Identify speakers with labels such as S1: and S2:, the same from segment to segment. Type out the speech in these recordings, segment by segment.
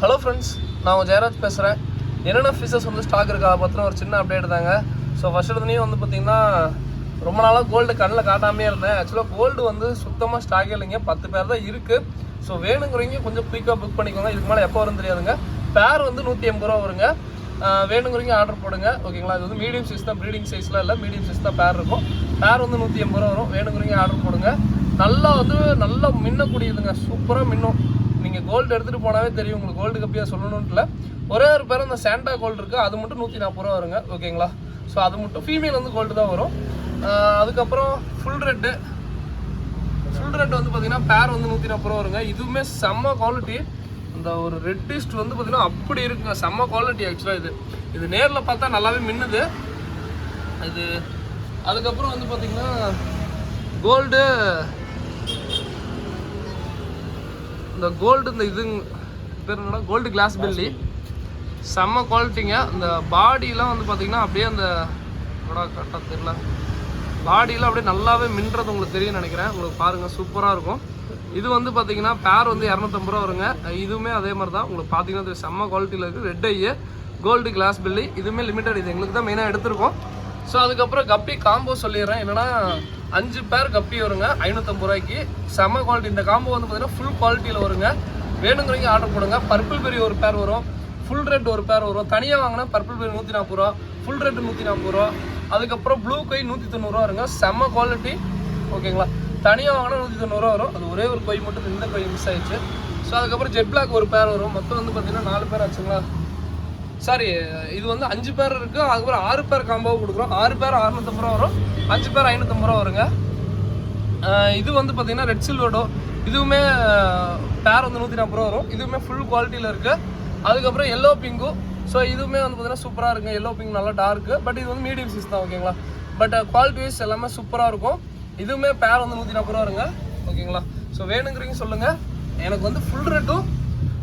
S1: Hello friends, நான் ஜெயராஜ் பேசுகிறேன். என்னென்ன ஃபிஷஸ் வந்து ஸ்டாக் இருக்கா பற்றின ஒரு சின்ன அப்டேட் தாங்க. ஸோ ஃபஸ்ட் எடுத்துலேயும் வந்து பார்த்திங்கன்னா ரொம்ப நாளாக கோல்டு கண்ணில் காட்டாமே இருந்தேன். ஆக்சுவலாக கோல்டு வந்து சுத்தமாக ஸ்டாக் இல்லைங்க, 10 பேர் தான் இருக்குது. ஸோ வேணுங்கிறவங்க கொஞ்சம் குயிக்காக புக் பண்ணிக்கோங்க. இதுக்கு மேலே எப்போ வரும்னு தெரியாதுங்க. பேர் வந்து 180 ரூபா வருங்க. வேணுங்கிறவங்க ஆர்டர் போடுங்க, ஓகேங்களா. இது வந்து மீடியம் சைஸ் தான், ப்ரீடிங் சைஸில் இல்லை, மீடியம் சைஸ் தான் பேர் இருக்கும். பேர் வந்து 180 ரூபா வரும். வேணுங்கிறவங்க ஆர்டர் போடுங்க. நல்லா மின்னக்கூடியதுங்க, சூப்பராக மின்னும். நீங்கள் கோல்டு எடுத்துகிட்டு போனாவே தெரியும் உங்களுக்கு. கோல்டு கப்பியாக சொல்லணும்னு இல்லை, ஒரே ஒரு பேர் அந்த சாண்டா கோல்டு இருக்குது, அது மட்டும் 140 ரூபா வருங்க, ஓகேங்களா. ஸோ அது மட்டும் ஃபீமேல் வந்து கோல்டு தான் வரும். அதுக்கப்புறம் ஃபுல் ரெட்டு வந்து பார்த்திங்கன்னா பேர் வந்து 140 ரூபா வருங்க. இதுவுமே செம்ம குவாலிட்டி. இந்த ஒரு ரெட்டிஸ்ட் வந்து பார்த்திங்கன்னா அப்படி இருக்குங்க, செம்ம குவாலிட்டி. ஆக்சுவலாக இது நேரில் பார்த்தா நல்லாவே மின்னுது இது. அதுக்கப்புறம் வந்து பார்த்திங்கன்னா கோல்டு, இந்த கோல்டு, இந்த இது பேர் என்னன்னா கோல்டு கிளாஸ் பெல்லி, செம்ம குவாலிட்டிங்க. இந்த பாடியெலாம் வந்து பார்த்திங்கன்னா அப்படியே அந்த கரெக்டாக தெரியல, பாடியெலாம் அப்படியே நல்லாவே மின்றது உங்களுக்கு தெரியும் நினைக்கிறேன். உங்களுக்கு பாருங்கள், சூப்பராக இருக்கும். இது வந்து பார்த்திங்கன்னா பேர் வந்து 250 ரூபா வருங்க. இதுவுமே அதே மாதிரி தான் உங்களுக்கு பார்த்தீங்கன்னா செம்ம குவாலிட்டியில் இருக்குது. ரெட் ஐ கோல்டு கிளாஸ் பெல்லி, இதுவுமே லிமிட்டட். இது எங்களுக்கு தான் மெயினாக எடுத்திருக்கோம். ஸோ அதுக்கப்புறம் கப்பி காம்போ சொல்லிடுறேன். என்னென்னா 5 பேர் கப்பி வருங்க 550 ரூபாய்க்கு, செம்ம குவாலிட்டி. இந்த காம்போ வந்து பார்த்திங்கன்னா ஃபுல் குவாலிட்டியில் வருங்க. வேணுங்கிறவங்க ஆர்டர் போடுங்க. பர்பிள் பெரி ஒரு பேர் வரும், ஃபுல் ரெட் ஒரு பேர் வரும். தனியாக வாங்கினா பர்பிள் பெரி 140 ரூபா, ஃபுல் ரெட் 140 ரூபா. அதுக்கப்புறம் ப்ளூ கொய் 190 ரூபா வருங்க, செம்ம குவாலிட்டி, ஓகேங்களா. தனியாக வாங்கினா 190 ரூபா வரும். அது ஒரே ஒரு கொய் மட்டும், இந்த கொய் மிஸ் ஆயிடுச்சு. ஸோ அதுக்கப்புறம் ஜெட் பிளாக் ஒரு பேர் வரும். மொத்தம் வந்து பார்த்திங்கன்னா 4 பேர் ஆச்சுங்களா. சாரி, இது வந்து 5 பேர் இருக்குது. அதுக்கப்புறம் 6 பேர் காம்போவை கொடுக்குறோம். 6 பேர் 650 ரூபா வரும், 5 பேர் 550 ரூபா வருங்க. இது வந்து பார்த்திங்கன்னா ரெட் சில்வர்டோ, இதுவுமே பேர் வந்து 140 ரூபா வரும். இதுவுமே ஃபுல் குவாலிட்டியில் இருக்குது. அதுக்கப்புறம் எல்லோ பிங்கு, ஸோ இதுவுமே வந்து பார்த்திங்கன்னா சூப்பராக இருக்குங்க. எல்லோ பிங்க் நல்லா டார்க்கு, பட் இது வந்து மீடியம் சைஸ் தான், ஓகேங்களா. பட் குவாலிட்டி வைஸ் எல்லாமே சூப்பராக இருக்கும். இதுவுமே பேர் வந்து 140 ரூபா வருங்க, ஓகேங்களா. ஸோ வேணுங்கிறீங்க சொல்லுங்கள். எனக்கு வந்து ஃபுல் ரேட்டும்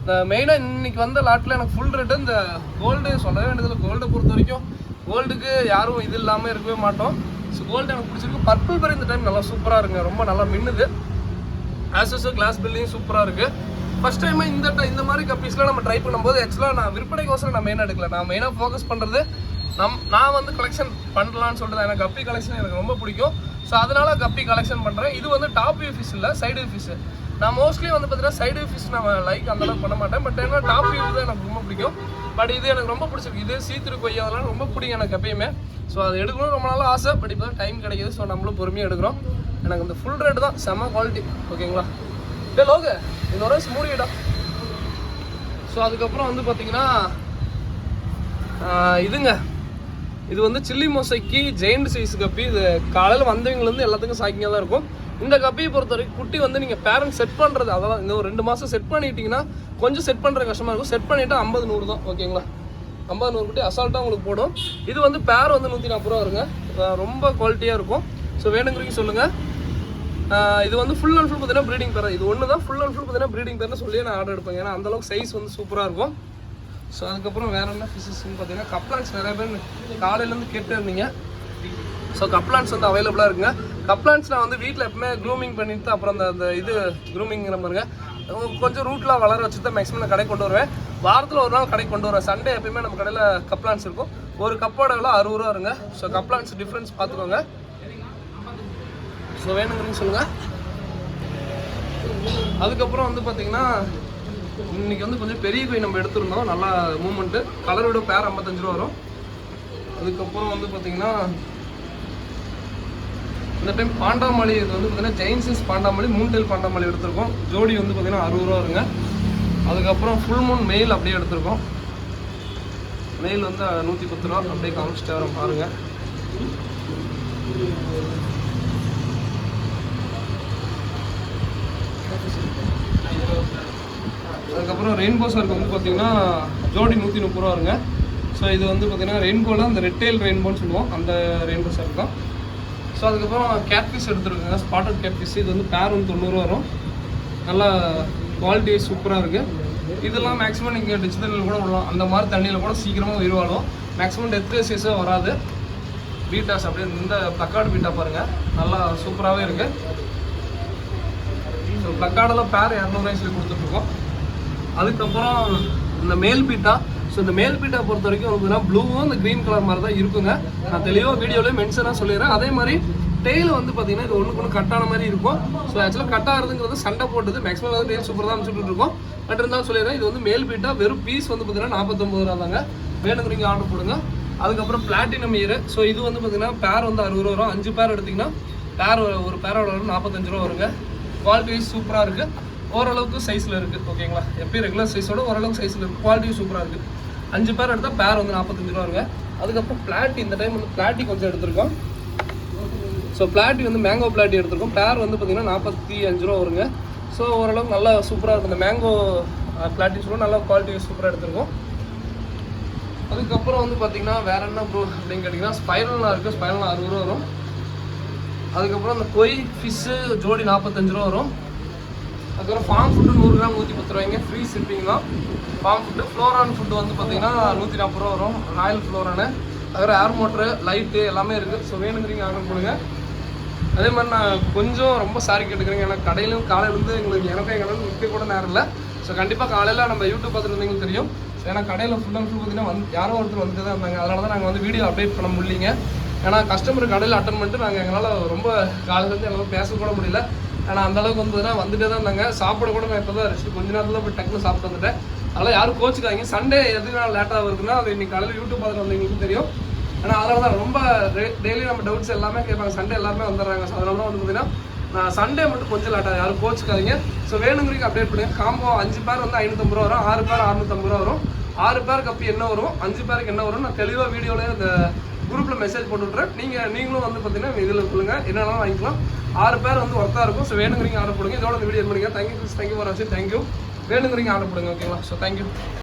S1: இந்த மெயினாக இன்றைக்கி வந்த லாட்டில் எனக்கு ஃபுல் ரேட்டு. இந்த கோல்டு சொல்லவே வேண்டியதில்லை. கோல்டை பொறுத்த வரைக்கும் கோல்டுக்கு யாரும் இது இல்லாமல் இருக்கவே மாட்டோம். ஸோ கோல்டு எனக்கு பிடிச்சிருக்கு. பர்பிள் பெரி இந்த டைம் நல்லா சூப்பராக இருக்குங்க, ரொம்ப நல்லா மின்னுது. ஆஸ்வஸோ கிளாஸ் பில்லிங் சூப்பராக இருக்குது. ஃபஸ்ட் டைமாக இந்த மாதிரி கப்பீஸ்லாம் நம்ம ட்ரை பண்ணும்போது ஆக்சுவலாக நான் விற்பனைக்கோசரம் நான் மெயினாக எடுக்கல. நான் மெயினாக ஃபோக்கஸ் பண்ணுறது நான் வந்து கலெக்ஷன் பண்ணலான்னு சொல்லிட்டு, எனக்கு கப்பி கலெக்ஷன் எனக்கு ரொம்ப பிடிக்கும். ஸோ அதனால் கப்பி கலெக்ஷன் பண்ணுறேன். இது வந்து டாப் வியூ ஃபிஷ் இல்லை, சைடு வியூ ஃபிஷ். நான் மோஸ்ட்லி வந்து பார்த்தீங்கன்னா சைடு வியூ ஃபிஷ் நான் லைக் அந்தளவுக்கு பண்ண மாட்டேன். பட் என்ன டாப் வியூ தான் எனக்கு ரொம்ப பிடிக்கும். பட் இது எனக்கு ரொம்ப பிடிச்சிருக்கு. இது சீத்திரு கொய்யா அதெல்லாம் ரொம்ப பிடிக்கும் எனக்கு எப்பயுமே. ஸோ அது எடுக்கணும் ரொம்ப நாளாக ஆசை, பட் இப்போ தான் டைம் கிடைக்கிது. ஸோ நம்மளும் பொறுமையாக எடுக்கிறோம். எனக்கு இந்த ஃபுல் ரேட்டு தான் செம்ம குவாலிட்டி, ஓகேங்களா. டே லோகு இன்னொரு மூடிடா. ஸோ அதுக்கப்புறம் வந்து பார்த்திங்கன்னா இதுங்க, இது வந்து சில்லி மொசைக்கு ஜெயிண்ட் சைஸ் கப்பி. இது காலையில் வந்தவங்கலேருந்து எல்லாத்துக்கும் சாக்கிங்காக தான் இருக்கும். இந்த கப்பியை பொறுத்த வரைக்கும் குட்டி வந்து நீங்கள் பேரண்ட் செட் பண்ணுறது, அதெல்லாம் இந்த ஒரு 2 மாதம் செட் பண்ணிட்டீங்கன்னா கொஞ்சம் செட் பண்ணுற கஷ்டமாக இருக்கும். செட் பண்ணிவிட்டு 50-100 தான், ஓகேங்களா. 50-100 குட்டி அசால்ட்டாக உங்களுக்கு போடும். இது வந்து பேர் வந்து 140 ரூபா வருங்க, ரொம்ப குவாலிட்டியாக இருக்கும். ஸோ வேணுங்கிறீங்க சொல்லுங்கள். இது வந்து ஃபுல் அண்ட் ஃபுல் பார்த்தீங்கன்னா ப்ரீடிங் பேர். இது ஒன்று தான் ஃபுல் அண்ட் ஃபுல் பார்த்தீங்கன்னா ப்ரீடிங் பேர்னு சொல்லி நான் ஆர்டர் எடுப்பேன். ஏன்னா அந்தளவுக்கு சைஸ் வந்து சூப்பராக இருக்கும். ஸோ அதுக்கப்புறம் வேறு என்ன ஃபிஷஸ்ன்னு பார்த்தீங்கன்னா கப்லான்ஸ் நிறைய பேர் காலையிலேருந்து கேட்டு இருந்தீங்க. ஸோ கப்லான்ஸ் வந்து அவைலபிளாக இருக்குங்க. கப்லான்ஸ் நான் வந்து வீட்டில் எப்பவுமே க்ரூமிங் பண்ணிட்டு அப்புறம் அந்த இது க்ரூமிங்கிற பாருங்க கொஞ்சம் ரூட்லாம் வளர வச்சு தான் மேக்ஸிமம் நான் கடைக்கு கொண்டு வருவேன். வாரத்தில் ஒரு நாள் கடைக்கு கொண்டு வருவேன். சண்டே எப்பயுமே நம்ம கடையில் கப்லான்ஸ் இருக்கும். ஒரு கப்போட விலை 60 ரூபா வருங்க. ஸோ கப்லான்ஸ் டிஃப்ரென்ஸ் பார்த்துக்கோங்க. ஸோ வேணுங்கிறீங்க சொல்லுங்கள். அதுக்கப்புறம் வந்து பார்த்திங்கன்னா இன்றைக்கி வந்து கொஞ்சம் பெரிய கொய் நம்ம எடுத்துருந்தோம், நல்லா மூமெண்ட்டு. கலரோட பேர் 55 ரூபா வரும். அதுக்கப்புறம் வந்து பார்த்திங்கன்னா இந்த டைம் பாண்டாமலி, இது வந்து பார்த்திங்கன்னா ஜெயின்ஸஸ் பாண்டாமலி, மூன்டெல் பாண்டாமலி எடுத்திருக்கோம். ஜோடி வந்து பார்த்திங்கன்னா 60 ரூபா வருங்க. அதுக்கப்புறம் ஃபுல் மூன் மெயில் அப்படியே எடுத்திருக்கோம். மெயில் வந்து 110 ரூபா. அப்படியே காமிச்சிட்டு வரோம் பாருங்கள். அதுக்கப்புறம் ரெயின்போ ஷார்க் வந்து பார்த்திங்கன்னா ஜோடி 130 ரூபா வருங்க. ஸோ இது வந்து பார்த்திங்கன்னா ரெயின்போவில் அந்த ரெட்டெயில் ரெயின்போன்னு சொல்லுவோம், அந்த ரெயின்போ ஷார்க் தான். ஸோ அதுக்கப்புறம் கேட்ஃபிஷ் எடுத்துருக்குங்க, ஸ்பாட்டட் கேட்ஃபிஷ். இது வந்து பேர் வந்து 90 ரூபா வரும். நல்லா குவாலிட்டி சூப்பராக இருக்குது. இதெல்லாம் மேக்ஸிமம் நீங்கள் டிஜிட்டலில் கூட விடலாம். அந்த மாதிரி தண்ணியில் கூட சீக்கிரமாக உயிர் வாழும். மேக்ஸிமம் டெத் ரேஷியஸே வராது. பீட்டாஸ் அப்படியே இந்த ப்ளக்கார்டு பீட்டா பாருங்கள், நல்லா சூப்பராகவே இருக்குது. ஸோ ப்ளக்கார்டெல்லாம் பேர் 200 ரூபாய் சொல்லி கொடுத்துட்ருக்கோம். அதுக்கப்புறம் இந்த மேல் பீட்டா. ஸோ இந்த மேல் பீட்டா பொறுத்த வரைக்கும் பார்த்தீங்கன்னா ப்ளூவும் இந்த க்ரீன் கலர் மாதிரி தான் இருக்குங்க. நான் தெளிவாக வீடியோலேயே மென்ஷனாக சொல்லிடுறேன். அதே மாதிரி டெய்ல் வந்து பார்த்தீங்கன்னா இது ஒன்று கட்டான மாதிரி இருக்கும். ஸோ ஆக்சுவலாக கட்டாகிறதுங்கிறது சண்டை போட்டது மேக்ஸிமம் வந்து டெய்ல் சூப்பர் தான் அனுப்பிச்சுட்டு இருக்கோம். பட் இருந்தாலும் சொல்லிடுறேன், இது வந்து மேல் பீட்டா வெறும் பீஸ் வந்து பார்த்தீங்கன்னா 49 ரூபா தாங்க. வேணுங்கிறீங்க ஆர்டர் போடுங்க. அதுக்கப்புறம் பிளாட்டினம் இயர். ஸோ இது வந்து பார்த்தீங்கன்னா பேர் வந்து 60 ரூபா வரும். 5 பேர் எடுத்திங்கன்னா பேர் ஒரு பேரோட வரும் 45 ரூபா வருங்க. குவாலிட்டி சூப்பராக இருக்குது. ஓரளவுக்கு சைஸில் இருக்குது. ஓகேங்களா, எப்பயும் ரெகுலர் சைஸோட ஓரளவுக்கு சைஸில் இருக்குது. குவாலிட்டி சூப்பராக இருக்குது. 5 பேர் எடுத்தால் பேர் வந்து 45 ரூபா வருங்க. அதுக்கப்புறம் பிளாட்டி, இந்த டைம் வந்து பிளாட்டி கொஞ்சம் எடுத்திருக்கோம். ஸோ பிளாட்டி வந்து மேங்கோ பிளாட்டி எடுத்திருக்கோம். பேர் வந்து பார்த்திங்கன்னா 45 ரூபா வருங்க. ஸோ ஓரளவுக்கு நல்லா சூப்பராக இருக்கும். இந்த மேங்கோ பிளாட்டி சொல்லுவோம், நல்லா குவாலிட்டி சூப்பராக எடுத்திருக்கோம். அதுக்கப்புறம் வந்து பார்த்திங்கன்னா வேறு என்ன ப்ரோ அப்படின்னு கேட்டிங்கன்னா ஸ்பைரல்லாம் இருக்குது. ஸ்பைரல்லாம் 60 ரூபா வரும். அதுக்கப்புறம் அந்த கொய் ஃபிஷ்ஷு ஜோடி 45 ரூபா வரும். அதுக்கப்புறம் ஃபார்ம் ஃபுட்டு 100 கிராம் 110 ரூபாய்ங்க. ஃப்ரீ ஷிப்பிங் தான். ஃபார்ம் ஃபுட்டு ஃப்ளோரான் ஃபுட்டு வந்து பார்த்திங்கன்னா 140 ரூபா வரும். ராயல் ஃப்ளோரானு. அதுக்கப்புறம் ஏர் மோட்ரு, லைட்டு எல்லாமே இருக்குது. ஸோ வேணுங்கிறீங்க ஆர்டர் பண்ணுங்க. அதே மாதிரி நான் கொஞ்சம் ரொம்ப சாரி கேட்டுக்கிறேங்க. ஏன்னா கடையிலும் காலையிலேருந்து எங்களுக்கு எனக்கும் எங்களுக்கு நிற்க கூட நேரம் இல்லை. ஸோ கண்டிப்பாக காலையில் நம்ம யூடியூப் பார்த்துட்டு இருந்தீங்களுக்கு தெரியும். ஸோ ஏன்னா கடையில் ஃபுல் அண்ட் ஃபுல் பார்த்தீங்கன்னா யாரோ ஒருத்தர் வந்துட்டு தான் இருந்தாங்க. அதனால தான் நாங்கள் வந்து வீடியோ அப்டேட் பண்ண முடியலைங்க. ஏன்னா கஸ்டமர் கடையில் அட்டன் பண்ணிட்டு நாங்கள் எங்களால் ரொம்ப காலையிலேருந்து எங்களால் பேச கூட முடியல. ஆனால் அந்தளவுக்கு வந்து வந்துட்டே தான் இருந்தாங்க. சாப்பிட கூட நான் இப்போ தான் ரெஸ்ட் கொஞ்ச நேரத்தில் போய் டக்குன்னு சாப்பிட்டு வந்துட்டேன். அதனால் யாரும் கோச்சுக்காங்க. சண்டே எதுனால லேட்டாக வருதுன்னா அது இன்னைக்கு காலையில் யூடியூப் பார்த்துட்டு வந்தவங்களுக்கு தெரியும். ஆனால் அதனால தான் ரொம்ப டெய்லி நம்ம டவுட்ஸ் எல்லாமே கேட்பாங்க. சண்டே எல்லாருமே வந்துடுறாங்க. ஸோ அதனால தான் வந்து பார்த்தீங்கன்னா நான் சண்டே மட்டும் கொஞ்சம் லேட்டாக யாரும் கோச்சுக்காதீங்க. ஸோ வேணுங்கிறீங்க அப்டேட் பண்ணுங்க. காம்போ 5 பேர் வந்து 550 ரூபா வரும். 6 பேர் 650 ரூபா வரும். 6 பேருக்கு அப்போ என்ன வரும், 5 பேருக்கு என்ன வரும், நான் தெளிவாக வீடியோவில் இந்த குரூப்பில் மெசேஜ் போட்டு விட்றேன். நீங்களும் வந்து பார்த்தீங்கன்னா இதில் சொல்லுங்கள், என்னென்னாலும் வாங்கிக்கலாம். 6 பேர் வந்து ஒர்த்தாக இருக்கும். ஸோ வேணுங்கிறீங்க ஆர்டர் போடுங்க. இதோட இந்த வீடியோ பண்ணுங்க. தேங்க்யூ ஃபார் வாட்சிங். தேங்க்யூ. வேணுங்கிறீங்க ஆர்டர் போடுங்க. ஓகேங்களா. So thank you.